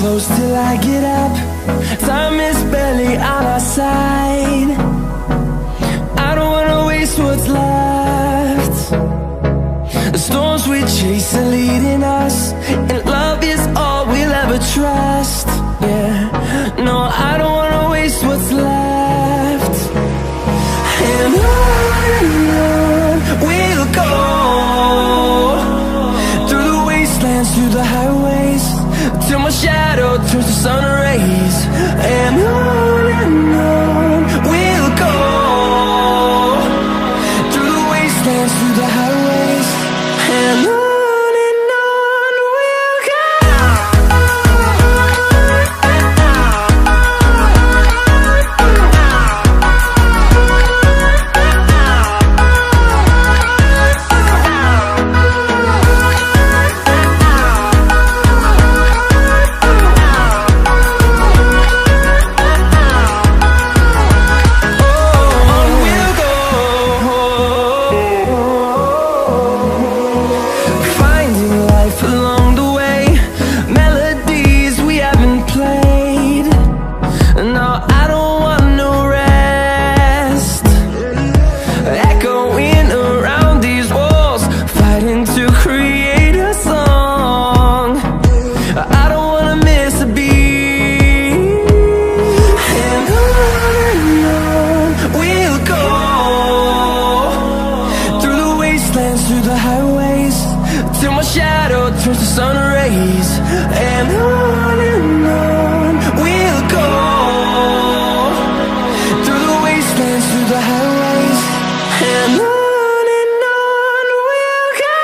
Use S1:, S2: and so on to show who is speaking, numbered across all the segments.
S1: close till I get up. Time is barely on our side. I don't wanna waste what's left. The storms we chase are leading us, and love is all we'll ever trust. Yeah, no, I don't wanna waste what's left. And on we'll go, through the wastelands, through the highways, till my shadow turns to sun rays. And on we'll go, through the wastelands, through the highways, and on we'll go. Through the highways, till my shadow turns to sun rays. And on we'll go, through the wastelands, through the highways, and on we'll go.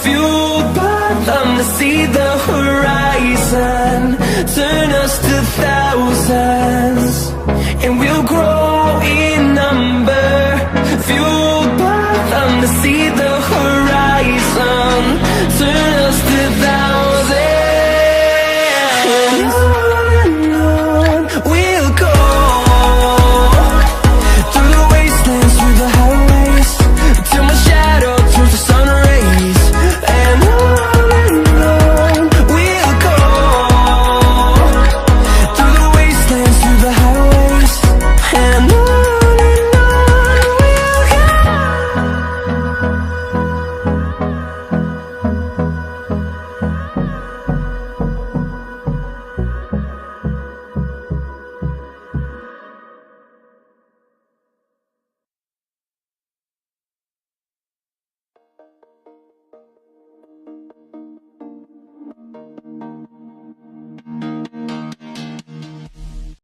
S1: Fueled by them to see the